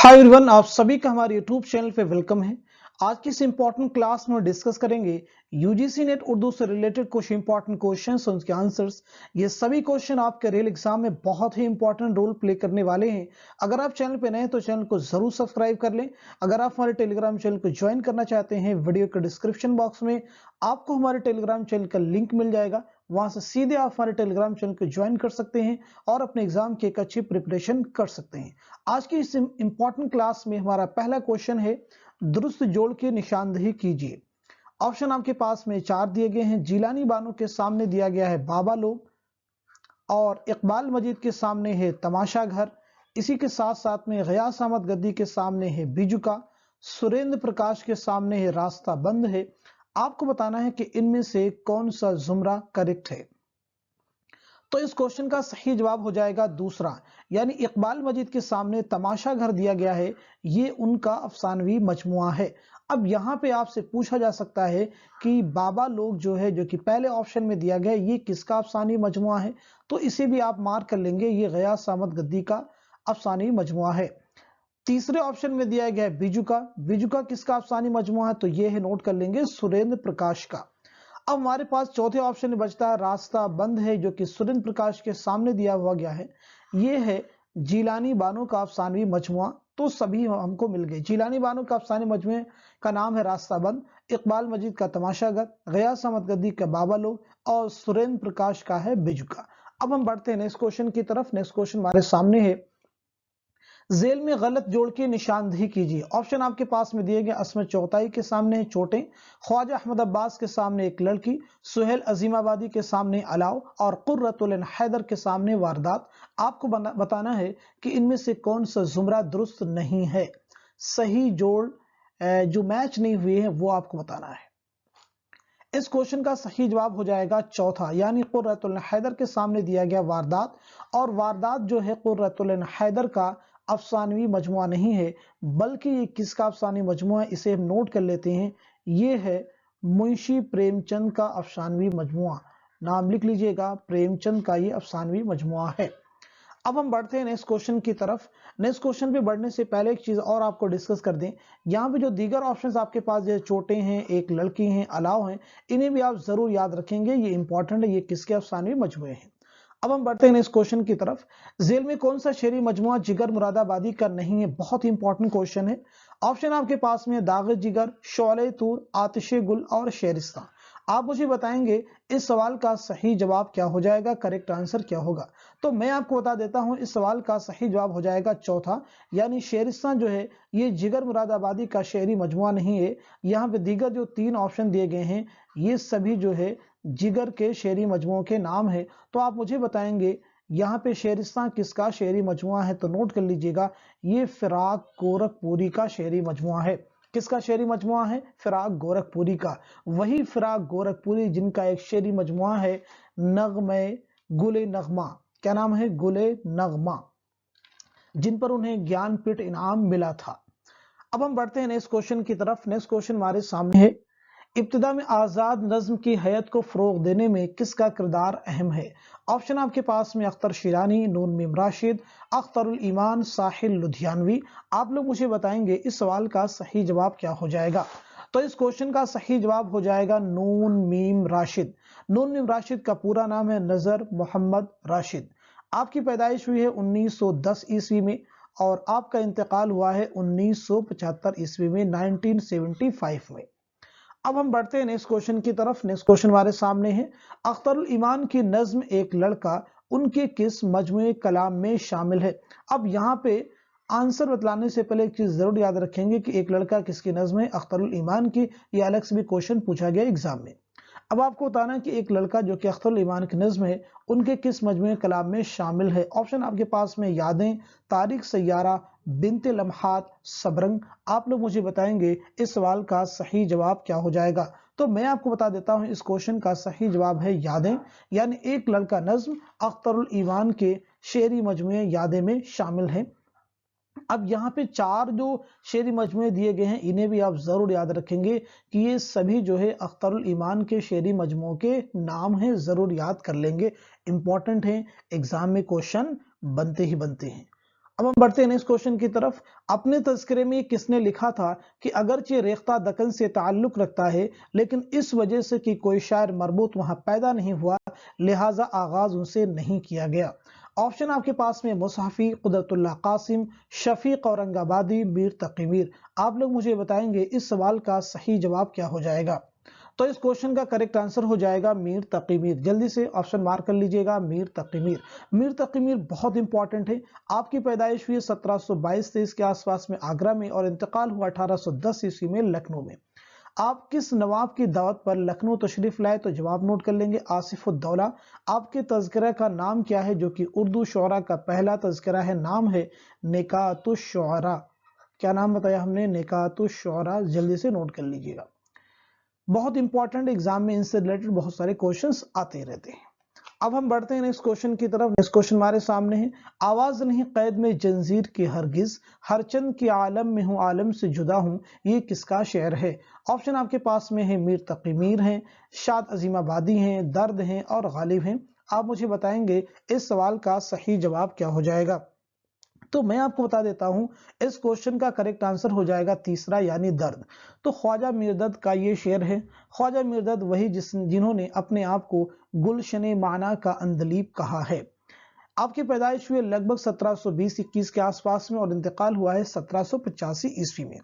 Hi everyone, आप सभी का हमारे यूट्यूब चैनल पे वेलकम है। आज की इस इंपॉर्टेंट क्लास में डिस्कस करेंगे यूजीसी नेट उर्दू से रिलेटेड कुछ इंपॉर्टेंट क्वेश्चंस और उनके आंसर्स। ये सभी क्वेश्चन आपके रियल एग्जाम में बहुत ही इंपॉर्टेंट रोल प्ले करने वाले हैं। अगर आप चैनल पे नए हैं तो चैनल को जरूर सब्सक्राइब कर लें। अगर आप हमारे टेलीग्राम चैनल को ज्वाइन करना चाहते हैं, वीडियो के डिस्क्रिप्शन बॉक्स में आपको हमारे टेलीग्राम चैनल का लिंक मिल जाएगा। वहां से सीधे आप हमारे टेलीग्राम चैनल को ज्वाइन कर सकते हैं और अपने एग्जाम की एक अच्छी प्रिपरेशन कर सकते हैं। आज की इस इंपॉर्टेंट क्लास में हमारा पहला क्वेश्चन है, दुरुस्त जोड़ की निशानदेही कीजिए। ऑप्शन आपके पास में 4 दिए गए हैं। जिलानी बानो के सामने दिया गया है बाबा लोग, और इकबाल मजीद के सामने है तमाशा घर। इसी के साथ साथ में गयास अहमद गद्दी के सामने है बिजुका। सुरेंद्र प्रकाश के सामने है रास्ता बंद है। आपको बताना है कि इनमें से कौन सा जुमरा करेक्ट है। तो इस क्वेश्चन का सही जवाब हो जाएगा दूसरा, यानी इकबाल मजीद के सामने तमाशा घर दिया गया है, ये उनका अफसानवी मजमुआ है। अब यहाँ पे आपसे पूछा जा सकता है कि बाबा लोग जो है, जो कि पहले ऑप्शन में दिया गया है, ये किसका अफसानवी मजमुआ है। तो इसे भी आप मार्क कर लेंगे, ये गयास अहमद गद्दी का अफसानवी मजमुआ है। तीसरे ऑप्शन में दिया गया है बिजुका। बिजुका किसका अफसानी मजमुआ है, तो ये है, नोट कर लेंगे, सुरेंद्र प्रकाश का। अब हमारे पास चौथे ऑप्शन में बचता है रास्ता बंद है, जो कि सुरेंद्र प्रकाश के सामने दिया हुआ गया है। ये है जिलानी बानो का अफसानवी मजमुआ। तो सभी हमको मिल गए। जिलानी बानो का अफसानी मजमुए का नाम है रास्ता बंद, इकबाल मजीद का तमाशागर, गयास अहमद गद्दी का बाबा लोग और सुरेंद्र प्रकाश का है बिजुका। अब हम बढ़ते हैं नेक्स्ट क्वेश्चन की तरफ। नेक्स्ट क्वेश्चन हमारे सामने है, जेल में गलत जोड़ की निशानदेही कीजिए। ऑप्शन आपके पास में दिए गए, असमत चौथाई के सामने चोटें, ख्वाजा अहमद अब्बास के सामने एक लड़की, सुहेल अजीमाबादी के सामने अलाव और कुर्रतुल इन हैदर के सामने वारदात। आपको बताना है कि इनमें से कौन सा जुमरा दुरुस्त नहीं है। सही जोड़ जो मैच नहीं हुए हैं वो आपको बताना है। इस क्वेश्चन का सही जवाब हो जाएगा चौथा, यानी कुर्रतुल हैदर के सामने दिया गया वारदात। और वारदात जो है कुर्रतुल हैदर का अफसानवी मजमुआ नहीं है, बल्कि ये किसका अफसानी मजमुआ है, इसे हम नोट कर लेते हैं। ये है मुंशी प्रेमचंद का अफसानवी मजमुआ। नाम लिख लीजिएगा, प्रेमचंद का ये अफसानवी मजमुआ है। अब हम बढ़ते हैं नेक्स्ट क्वेश्चन की तरफ। नेक्स्ट क्वेश्चन पे बढ़ने से पहले एक चीज और आपको डिस्कस कर दें। यहाँ पे जो दीगर ऑप्शंस आपके पास, जैसे चोटें हैं, एक लड़की हैं, अलाव हैं, इन्हें भी आप जरूर याद रखेंगे। ये इंपॉर्टेंट है, ये किसके अफसानवी मजमुए हैं। अब हम बढ़ते हैं नेक्स्ट क्वेश्चन की तरफ। जेल में कौन सा शेरी मजमुआ जिगर मुरादाबादी का नहीं है। बहुत ही इंपॉर्टेंट क्वेश्चन है। ऑप्शन आपके पास में दाग जिगर, शोले तूर, आतिशे गुल और शेरिस्ता। आप मुझे बताएंगे इस सवाल का सही जवाब क्या हो जाएगा, करेक्ट आंसर क्या होगा। तो मैं आपको बता देता हूं, इस सवाल का सही जवाब हो जाएगा चौथा, यानी शेरिस्तान जो है ये जिगर मुरादाबादी का शेरी मजमुआ नहीं है। यहाँ पे दीगर जो 3 ऑप्शन दिए गए हैं, ये सभी जो है जिगर के शेरी मजमुओं के नाम है। तो आप मुझे बताएंगे यहाँ पे शेरिस्तान किसका शेरी मजमुआ है। तो नोट कर लीजिएगा, ये फिराक गोरखपुरी का शेरी मजमुआ है। किसका शेरी मजमुआ है? फिराक गोरखपुरी का। वही फिराक गोरखपुरी जिनका एक शेरी मजमुआ है नगमे गुले नगमा। क्या नाम है? गुले नगमा, जिन पर उन्हें ज्ञानपीठ इनाम मिला था। अब हम बढ़ते हैं नेक्स्ट क्वेश्चन की तरफ। नेक्स्ट क्वेश्चन हमारे सामने है, इब्तिदा में आजाद नज्म की हैत को फरोग देने में किसका किरदार अहम है। ऑप्शन आपके पास में अख्तर शिरानी, नून मीम राशिद, अख्तरुल ईमान, साहिल लुधियानवी। आप लोग मुझे बताएंगे इस सवाल का सही जवाब क्या हो जाएगा। तो इस क्वेश्चन का सही जवाब हो जाएगा नून मीम राशिद। नून मीम राशिद का पूरा नाम है नजर मोहम्मद राशिद। आपकी पैदाइश हुई है 1910 ईस्वी में और आपका इंतकाल हुआ है 1975 ईस्वी में, 1975 में। अब हम बढ़ते हैं नेक्स्ट क्वेश्चन की तरफ। नेक्स्ट क्वेश्चन हमारे सामने है, अख्तरुल ईमान की नज्म एक लड़का उनके किस मजमुए कलाम में शामिल है। अब यहाँ पे आंसर बतलाने से पहले एक चीज जरूर याद रखेंगे कि एक लड़का किसकी नज्म है, अख्तरुल ईमान की। ये अलग से भी क्वेश्चन पूछा गया एग्जाम में। अब आपको बताना कि एक लड़का जो कि अख्तरुल ईमान की नज्म है, उनके किस मजमुए कलाम में शामिल है। ऑप्शन आपके पास में यादें, तारीख सैयारा, बिनते लम्हात, सबरंग। आप लोग मुझे बताएंगे इस सवाल का सही जवाब क्या हो जाएगा। तो मैं आपको बता देता हूं, इस क्वेश्चन का सही जवाब है यादें, यानी एक लड़का नज्म अख्तरुल ईमान के शेरी मजमुए यादें में शामिल है। अब यहाँ पे 4 जो शेरी मजमुए दिए गए हैं, इन्हें भी आप जरूर याद रखेंगे कि ये सभी जो है अख्तरुल ईमान के शेरी मजमुओं के नाम हैं, जरूर याद कर लेंगे, इंपॉर्टेंट हैं, एग्जाम में क्वेश्चन बनते ही बनते हैं। अब हम बढ़ते हैं नेक्स्ट क्वेश्चन की तरफ। अपने तज़किरे में किसने लिखा था कि अगरचे रेख्ता दक्कन से ताल्लुक रखता है, लेकिन इस वजह से कि कोई शायर मरबूत वहां पैदा नहीं हुआ, लिहाजा आगाज उनसे नहीं किया गया। ऑप्शन आपके पास में मुसहफी, कुदरतुल्लाह कासिम, शफीक औरंगाबादी, मीर तकी मीर। आप लोग मुझे बताएंगे इस सवाल का सही जवाब क्या हो जाएगा। तो इस क्वेश्चन का करेक्ट आंसर हो जाएगा मीर तकी मीर। जल्दी से ऑप्शन मार्क कर लीजिएगा, मीर तकी मीर। मीर तकी मीर बहुत इंपॉर्टेंट है। आपकी पैदाइश हुई 1722-23 के आसपास में आगरा में और इंतकाल हुआ 1810 ईस्वी में लखनऊ में। आप किस नवाब की दावत पर लखनऊ तशरीफ लाए, तो जवाब नोट कर लेंगे, आसिफुद्दौला। आपके तज़किरा का नाम क्या है, जो कि उर्दू शुअरा का पहला तज़किरा है, नाम है निकातुश्शुअरा। क्या नाम बताया हमने, निकातुश्शुअरा। जल्दी से नोट कर लीजिएगा, बहुत इंपॉर्टेंट, एग्जाम में इनसे रिलेटेड बहुत सारे क्वेश्चंस आते रहते हैं। अब हम बढ़ते हैं नेक्स्ट क्वेश्चन की तरफ। नेक्स्ट क्वेश्चन हमारे सामने है, आवाज नहीं कैद में जंजीर की हरगिज, हर चंद के आलम में हूँ आलम से जुदा हूँ, ये किसका शेर है। ऑप्शन आपके पास में है मीर तकी मीर हैं, शाद अजीमाबादी हैं, दर्द हैं और गालिब हैं। आप मुझे बताएंगे इस सवाल का सही जवाब क्या हो जाएगा। तो मैं आपको बता देता हूं, इस क्वेश्चन का करेक्ट आंसर हो जाएगा तीसरा, यानी दर्द। तो ख्वाजा मिर्दद का ये शेर है। ख्वाजा मिर्दद वही जिन्होंने अपने आप को गुलशने माना का अंदलीब कहा है। आपकी पैदाइश हुई लगभग 1720-21 के आसपास में और इंतकाल हुआ है 1785 ईस्वी में।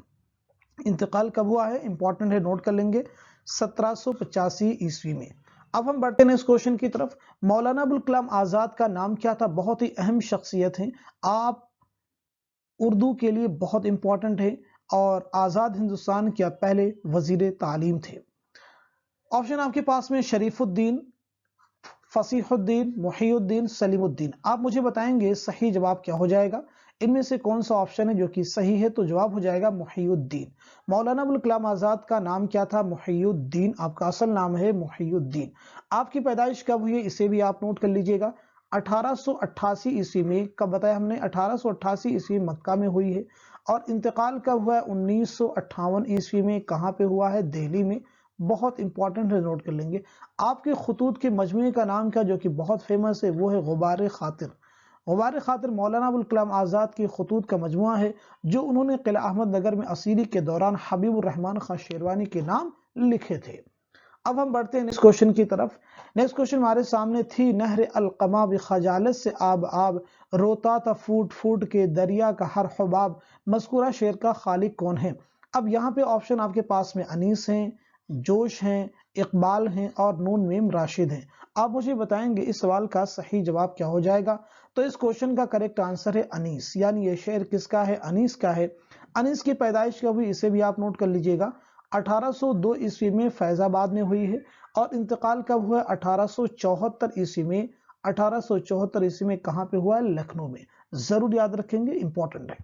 इंतकाल कब हुआ है, इंपॉर्टेंट है, नोट कर लेंगे, 1785 ईस्वी में। अब हम बढ़ते हैं इस क्वेश्चन की तरफ। मौलाना अबुल कलाम आजाद का नाम क्या था। बहुत ही अहम शख्सियत है, आप उर्दू के लिए बहुत इंपॉर्टेंट है और आजाद हिंदुस्तान के पहले वजीर तालीम थे। ऑप्शन आपके पास में शरीफुद्दीन, फसीहुद्दीन, मुहीउद्दीन, सलीमुद्दीन। आप मुझे बताएंगे सही जवाब क्या हो जाएगा। इनमें से कौन सा ऑप्शन है जो कि सही है, तो जवाब हो जाएगा मुहीउद्दीन। मौलाना अबुल कलाम आजाद का नाम क्या था, मुहीउद्दीन। आपका असल नाम है मुहीउद्दीन। आपकी पैदाइश कब हुई है, इसे भी आप नोट कर लीजिएगा, 1888 ईस्वी में। कब बताया हमने, 1888 ईस्वी मक्का में हुई है। और इंतकाल कब हुआ है, 1958 ईस्वी में। कहां पे हुआ है, दिल्ली में। बहुत इंपॉर्टेंट है, नोट कर लेंगे। आपके खतूत के मजमूए का नाम क्या, जो कि बहुत फेमस है, वो है गुबार खातिर। गुबार खातिर मौलाना अबुल कलाम आजाद की खतूत का मजमुआ है, जो उन्होंने किला अहमद नगर में असीरी के दौरान हबीबुर रहमान खान शेरवानी के नाम लिखे थे। अब हम बढ़ते हैं नेक्स्ट क्वेश्चन की तरफ। नेक्स्ट क्वेश्चन हमारे सामने थी, नहर अलकमा खजालत से आब आब, रोता था फूट फूट के दरिया का हर हुबाब, मज़कूरा शेर का खालिक कौन है। अब यहाँ पे ऑप्शन आपके पास में अनीस हैं, जोश हैं, इकबाल हैं और नून मीम राशिद हैं। आप मुझे बताएंगे इस सवाल का सही जवाब क्या हो जाएगा। तो इस क्वेश्चन का करेक्ट आंसर है अनीस, यानी ये शेर किसका है, अनीस का है। अनीस की पैदाइश कब हुई, इसे भी आप नोट कर लीजिएगा, 1802 ईस्वी में फैजाबाद में हुई है। और इंतकाल कब हुआ, 1874 ईस्वी में। 1874 ईस्वी में कहां पे हुआ है, लखनऊ में। जरूर याद रखेंगे, इंपॉर्टेंट है।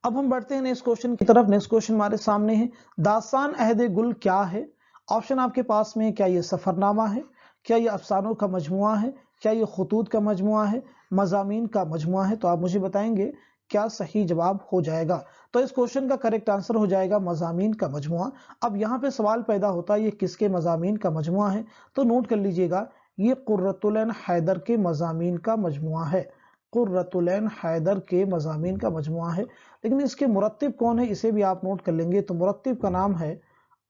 अब हम बढ़ते हैं नेक्स्ट क्वेश्चन की तरफ। नेक्स्ट क्वेश्चन हमारे सामने है, दास्तान अहद गुल क्या है। ऑप्शन आपके पास में, क्या ये सफरनामा है, क्या ये अफसानों का मजमुआ है, क्या ये खतूत का मजमुआ है, मजामीन का मजमुआ है। तो आप मुझे बताएंगे क्या सही जवाब हो जाएगा। तो इस क्वेश्चन का करेक्ट आंसर हो जाएगा मजामीन का मजमुआ। अब यहाँ पे सवाल पैदा होता है, ये किसके मजामीन का मजमुआ है, तो नोट कर लीजिएगा, ये कुर्रतुल ऐन हैदर के मजामीन का मजमुआ है। कुर्रतुल ऐन हैदर के मजामीन का मजमुआ है। लेकिन इसके मुरत्तिब कौन है, इसे भी आप नोट कर लेंगे। तो मुरत्तिब का नाम है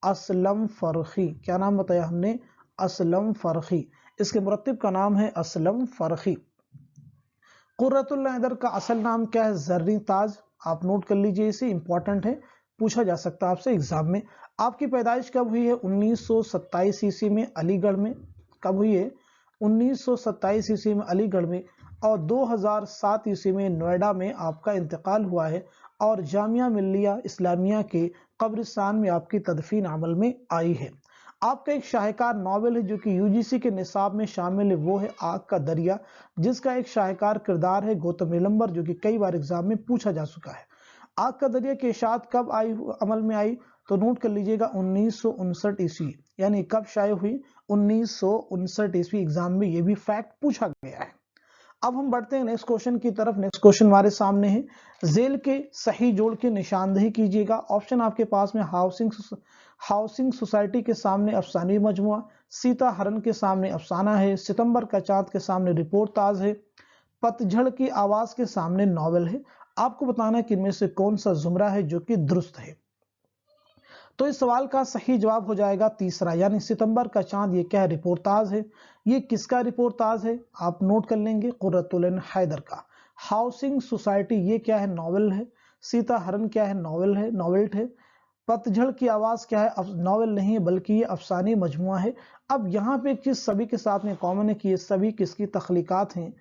असलम फरखी। क्या नाम बताया हमने, असलम फरखी। इसके मुरत्तिब का नाम है असलम फरखी। कुर्रतुल हैदर का असल नाम क्या है, जर्री ताज। आप नोट कर लीजिए, इसे इंपॉर्टेंट है, पूछा जा सकता है आपसे एग्जाम में। आपकी पैदाइश कब हुई है, 1927 ईस्वी में अलीगढ़ में। कब हुई है, 1927 ईस्वी में अलीगढ़ में। और 2007 ईस्वी में नोएडा में आपका इंतकाल हुआ है। और जामिया मिल्लिया इस्लामिया के कब्रिस्तान में आपकी तदफीन अमल में आई है। आपका एक शाहकार नॉवेल है जो कि यूजीसी के निसाब में शामिल है, वो है आग का दरिया, जिसका एक शाहकार किरदार है गौतम नीलंबर, जो कि कई बार एग्जाम में पूछा जा चुका है। आग का दरिया की इशाअत कब आई, अमल में आई, तो नोट कर लीजिएगा 1959 ईस्वी। यानी कब शाये हुई, 1959 ईस्वी। एग्जाम में ये भी फैक्ट पूछा गया है। अब हम बढ़ते हैं नेक्स्ट क्वेश्चन की तरफ। नेक्स्ट क्वेश्चन हमारे सामने है, जेल के सही जोड़ की निशानदेही कीजिएगा। ऑप्शन आपके पास में हाउसिंग सोसाइटी के सामने अफसानी मजमुआ, सीता हरन के सामने अफसाना है, सितंबर का चांद के सामने रिपोर्ट ताज है, पतझड़ की आवाज के सामने नॉवेल है। आपको बताना है कि इनमें से कौन सा जुमरा है जो कि दुरुस्त है। तो इस सवाल का सही जवाब हो जाएगा तीसरा, यानी सितंबर का चांद ये क्या है? रिपोर्टाज है। ये किसका रिपोर्टाज है? आप नोट कर लेंगे, कुर्रतुल ऐन हैदर का। हाउसिंग सोसाइटी ये क्या है? नॉवेल है। सीता हरण क्या है? नॉवेल है, नॉवेल्ट है। पतझड़ की आवाज क्या है? नॉवेल नहीं है बल्कि ये अफसानी मजमुआ है। अब यहाँ पे एक चीज सभी के साथ में कॉमन है कि ये सभी किसकी तख्लीकात हैं?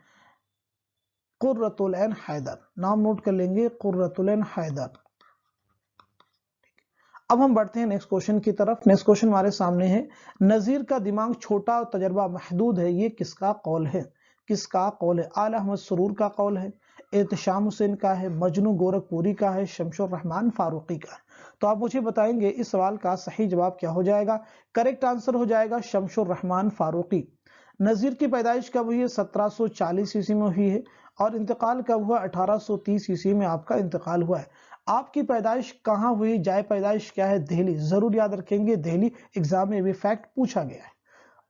कुर्रतुल ऐन हैदर। नाम नोट कर लेंगे, कुर्रतुल ऐन हैदर। अब हम बढ़ते हैं नेक्स्ट क्वेश्चन की तरफ। नेक्स्ट क्वेश्चन हमारे सामने है, नजीर का दिमाग छोटा और तजर्बा महदूद है, ये किसका कौल है? किसका कौल है? आला अहमद सुरूर का कौल है, एहतशाम हुसैन का है, मजनू गोरखपुरी का है, शमशुर रहमान फारूकी का है। तो आप मुझे बताएंगे इस सवाल का सही जवाब क्या हो जाएगा? करेक्ट आंसर हो जाएगा शमशुर रहमान फारूकी। नजीर की पैदाइश कब हुई है? 1740 ईस्वी में हुई है और इंतकाल कब हुआ? 1830 ईस्वी में आपका इंतकाल हुआ है। आपकी पैदाइश कहाँ हुई? जाए पैदाइश क्या है? दिल्ली। जरूर याद रखेंगे, दिल्ली। एग्जाम में भी फैक्ट पूछा गया है।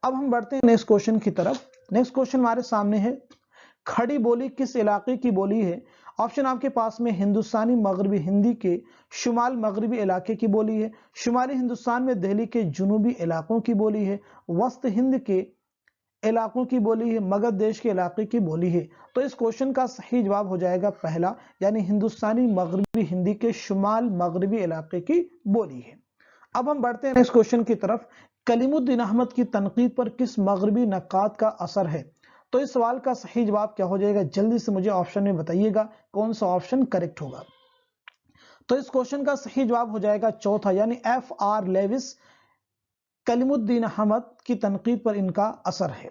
अब हम बढ़ते हैं नेक्स्ट क्वेश्चन की तरफ। नेक्स्ट क्वेश्चन हमारे सामने है, खड़ी बोली किस इलाके की बोली है? ऑप्शन आपके पास में हिंदुस्तानी मगरबी हिंदी के शुमाल मगरबी इलाके की बोली है, शुमाली हिंदुस्तान में दिल्ली के जुनूबी इलाकों की बोली है, वस्त हिंद के इलाकों की बोली है, मगध देश के इलाके की बोली है। तो इस क्वेश्चन का सही जवाब हो जाएगा पहला, यानी हिंदुस्तानी मगरबी हिंदी के शुमाल मगरबी इलाके की बोली है। अब हम बढ़ते हैं नेक्स्ट क्वेश्चन की तरफ। कलीमुद्दीन अहमद की तनकीद पर किस मगरबी नक्काद का असर है? तो इस सवाल का सही जवाब क्या हो जाएगा? जल्दी से मुझे ऑप्शन में बताइएगा कौन सा ऑप्शन करेक्ट होगा। तो इस क्वेश्चन का सही जवाब हो जाएगा चौथा, यानी F.R. लेविस। कलीमुद्दीन अहमद की तनकीद पर इनका असर है।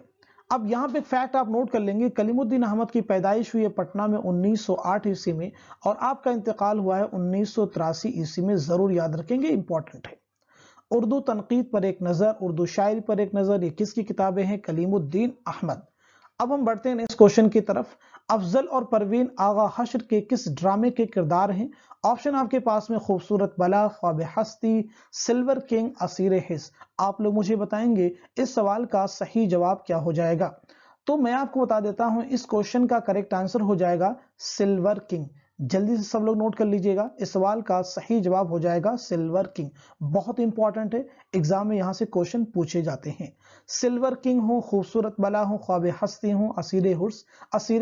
अब यहाँ पे फैक्ट आप नोट कर लेंगे, कलीमुद्दीन अहमद की पैदाइश हुई है पटना में 1908 ईस्वी में और आपका इंतकाल हुआ है 1983 ईस्वी में। जरूर याद रखेंगे, इंपॉर्टेंट है। उर्दू तनकीद पर एक नजर, उर्दू शायरी पर एक नजर, ये किसकी किताबें हैं? कलीमुद्दीन अहमद। अब हम बढ़ते हैं नेक्स्ट क्वेश्चन की तरफ। अफजल और परवीन आगा हश्र के किस ड्रामे के किरदार हैं? ऑप्शन आपके पास में खूबसूरत बला, ख्वाब हस्ती, सिल्वर किंग, असीर हिस्स। आप लोग मुझे बताएंगे इस सवाल का सही जवाब क्या हो जाएगा। तो मैं आपको बता देता हूं, इस क्वेश्चन का करेक्ट आंसर हो जाएगा सिल्वर किंग। जल्दी से सब लोग नोट कर लीजिएगा, इस सवाल का सही जवाब हो जाएगा सिल्वर किंग। बहुत इंपॉर्टेंट है, एग्जाम में यहां से क्वेश्चन पूछे जाते हैं। सिल्वर किंग हो, खूबसूरत बला हो, ख्वाब हस्ती हो, असीर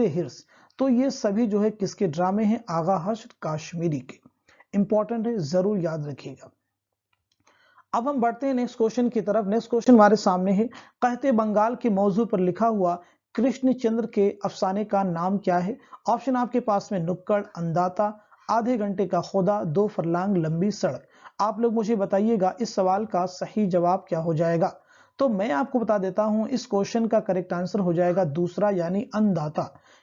हिर्स, तो ये सभी जो है किसके ड्रामे हैं? आगा हश्र काश्मीरी के। इंपॉर्टेंट है, जरूर याद रखिएगा। अब हम बढ़ते हैं नेक्स्ट क्वेश्चन की तरफ। नेक्स्ट क्वेश्चन हमारे सामने है, कहते बंगाल के मौजू पर लिखा हुआ कृष्ण चंद्र के अफसाने का नाम क्या है? ऑप्शन आपके पास में नुक्कड़, अंदाता, आधे घंटे का खुदा, 2 फरलांग लंबी सड़क। आप लोग मुझे बताइएगा इस सवाल का सही जवाब क्या हो जाएगा। तो मैं आपको बता देता हूं, इस क्वेश्चन का करेक्ट आंसर हो जाएगा दूसरा, यानी अंदाता।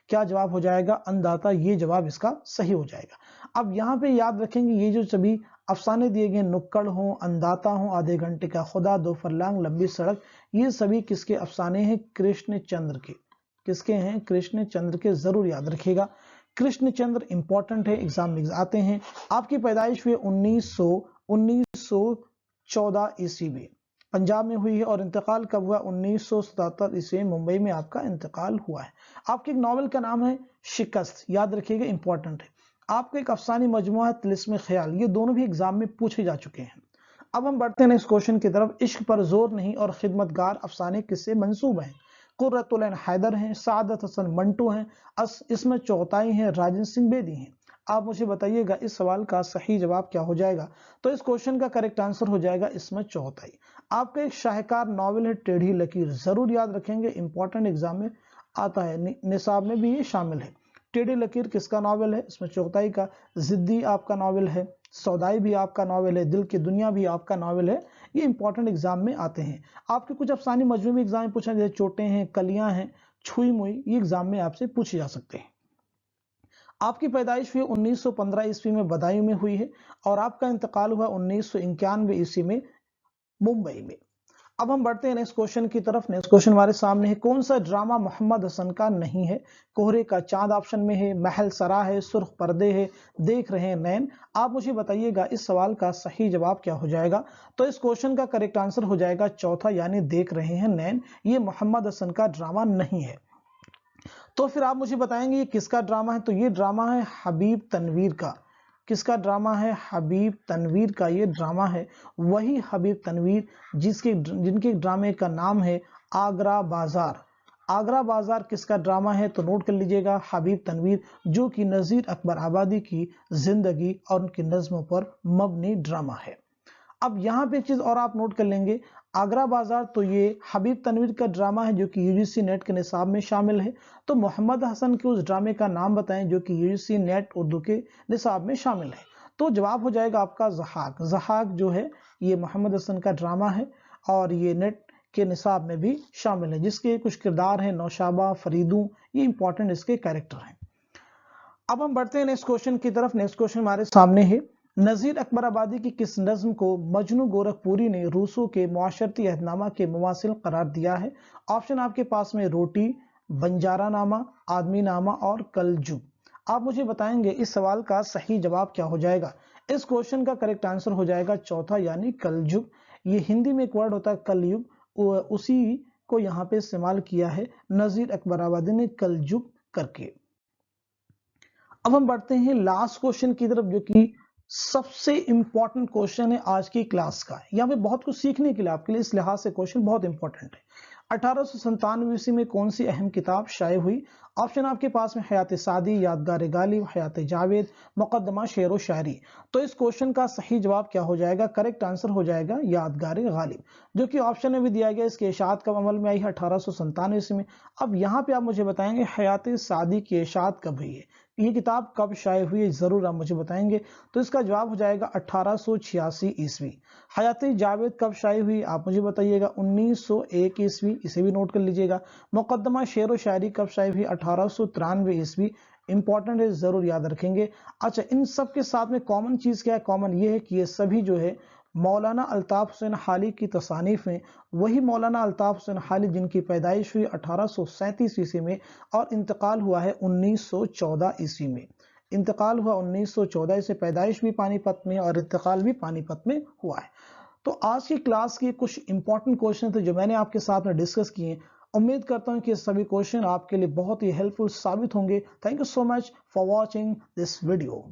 क्या जवाब हो जाएगा? अंदाता, ये जवाब इसका सही हो जाएगा। अब यहाँ पे याद रखेंगे, ये जो सभी अफसाने दिए गए, नुक्कड़ हो, अंदाता हो, आधे घंटे का खुदा, 2 फरलांग लंबी सड़क, ये सभी किसके अफसाने हैं? कृष्ण चंद्र के। किसके हैं? कृष्ण चंद्र के। जरूर याद रखिएगा, कृष्ण चंद्र इंपॉर्टेंट है, एग्जाम में आते हैं। आपकी पैदाइश हुई 1914 ईस्वी में, पंजाब में हुई है और इंतकाल कब हुआ? 1977 ईस्वी में मुंबई में आपका इंतकाल हुआ है। आपके एक नॉवेल का नाम है शिकस्त, याद रखिएगा, इंपॉर्टेंट है। आपका एक अफसानी मजमुआ है तिलिस्म ख्याल, ये दोनों भी एग्जाम में पूछे जा चुके हैं। अब हम बढ़ते हैं नेक्स्ट क्वेश्चन की तरफ। इश्क पर जोर नहीं और खिदमतगार अफसाने किससे मंसूब हैं? कुर्रतुल ऐन हैदर हैं, सादत हसन मंटू हैं, इसमें चौथाई हैं, राजन सिंह बेदी हैं। आप मुझे बताइएगा इस सवाल का सही जवाब क्या हो जाएगा। तो इस क्वेश्चन का करेक्ट आंसर हो जाएगा इसमें चौथाई। आपका एक शाहकार नॉवेल है टेढ़ी लकीर, जरूर याद रखेंगे, इंपॉर्टेंट एग्जाम में आता है, निसाब में भी ये शामिल है। टेढ़ी लकीर किसका नॉवेल है? इसमें चौथाई का। जिद्दी आपका नॉवेल है, सौदाई भी आपका नॉवेल है, दिल की दुनिया भी आपका नॉवेल है। ये इंपॉर्टेंट एग्जाम में आते हैं। आपके कुछ अफसानी मजमूई एग्जाम में पूछा, जैसे चोटें हैं, कलियां हैं, छुई मुई, ये एग्जाम में आपसे पूछे जा सकते हैं। आपकी पैदाइश हुई 1915 ईस्वी में बदायूं में हुई है और आपका इंतकाल हुआ 1991 ईस्वी में मुंबई में। अब हम बढ़ते हैं नेक्स्ट क्वेश्चन की तरफ। नेक्स्ट क्वेश्चन हमारे सामने है, कौन सा ड्रामा मोहम्मद हसन का नहीं है? कोहरे का चांद ऑप्शन में है, महल सरा है, सुर्ख पर्दे है, देख रहे हैं नैन। आप मुझे बताइएगा इस सवाल का सही जवाब क्या हो जाएगा। तो इस क्वेश्चन का करेक्ट आंसर हो जाएगा चौथा, यानी देख रहे हैं नैन। ये मोहम्मद हसन का ड्रामा नहीं है। तो फिर आप मुझे बताएंगे ये किसका ड्रामा है? तो ये ड्रामा है हबीब तनवीर का। किसका ड्रामा है? हबीब तनवीर का ये ड्रामा है। वही हबीब तनवीर जिनके ड्रामे का नाम है आगरा बाजार। आगरा बाजार किसका ड्रामा है? तो नोट कर लीजिएगा, हबीब तनवीर, जो कि नज़ीर अकबर आबादी की जिंदगी और उनकी नज़्मों पर मबनी ड्रामा है। अब यहाँ पे एक चीज और आप नोट कर लेंगे, आगरा बाजार तो ये हबीब तनवीर का ड्रामा है जो कि यूजीसी नेट के निसाब में शामिल है। तो मोहम्मद हसन के उस ड्रामे का नाम बताएं जो कि यूजीसी नेट उर्दू के निसाब में शामिल है। तो जवाब हो जाएगा आपका ज़हाक। ज़हाक जो है ये मोहम्मद हसन का ड्रामा है और ये नेट के निसाब में भी शामिल है, जिसके कुछ किरदार हैं नौशाबा, फरीदू, ये इंपॉर्टेंट इसके कैरेक्टर हैं। अब हम बढ़ते हैं नेक्स्ट क्वेश्चन की तरफ। नेक्स्ट क्वेश्चन हमारे सामने है, नज़ीर अकबर आबादी की किस नज्म को मजनू गोरखपुरी ने रूसों के मुआशरती अहदनामा के मुमासिल करार दिया है? ऑप्शन आपके पास में रोटी, बंजारा नामा, आदमी नामा और कलजुग। आप मुझे बताएंगे इस सवाल का सही जवाब क्या हो जाएगा। इस क्वेश्चन का करेक्ट आंसर हो जाएगा चौथा, यानी कलजुग। ये हिंदी में एक वर्ड होता है कलयुग, उसी को यहाँ पे इस्तेमाल किया है नज़ीर अकबर आबादी ने कलजुग करके। अब हम बढ़ते हैं लास्ट क्वेश्चन की तरफ, जो कि सबसे इंपॉर्टेंट क्वेश्चन है आज की क्लास का। यहाँ पे बहुत कुछ सीखने के लिए आपके लिए इस लिहाज से क्वेश्चन बहुत इंपॉर्टेंट है। 1897 ईस्वी में कौन सी अहम किताब शाये हुई? ऑप्शन आपके पास में हयात सादी, यादगार गालिब, हयात जावेद, मुकद्दमा शेर व शायरी। तो इस क्वेश्चन का सही जवाब क्या हो जाएगा? करेक्ट आंसर हो जाएगा यादगार गालिब, जो कि ऑप्शन में भी दिया गया। इसकी इशाअत कब अमल में आई है? 1897 ईस्वी में। अब यहाँ पे आप मुझे बताएंगे हयात सादी की इशाअत कब हुई है, ये किताब कब शाये हुई है, जरूर आप मुझे बताएंगे। तो इसका जवाब हो जाएगा 1886 ईस्वी। हयात जावेद कब शाये हुई, आप मुझे बताइएगा 1901 ईस्वी, इसे भी नोट कर लीजिएगा। मुकद्दमा शेर व शायरी कब शाये हुई? 1893 ईस्वी। इंपॉर्टेंट है, जरूर याद रखेंगे। अच्छा, इन सब के साथ में कॉमन चीज क्या है? कॉमन ये है कि ये सभी जो है मौलाना अल्ताफ हुसैन हाली की तसानीफ में। वही मौलाना अल्ताफ हुसैन हाली जिनकी पैदाइश हुई 1837 ईस्वी में और इंतकाल हुआ है 1914 ईस्वी में। इंतकाल हुआ 1914 से, पैदाइश भी पानीपत में और इंतकाल भी पानीपत में हुआ है। तो आज की क्लास के कुछ इंपॉर्टेंट क्वेश्चन थे जो मैंने आपके साथ में डिस्कस किए। उम्मीद करता हूं कि सभी क्वेश्चन आपके लिए बहुत ही हेल्पफुल साबित होंगे। Thank you so much for watching this video.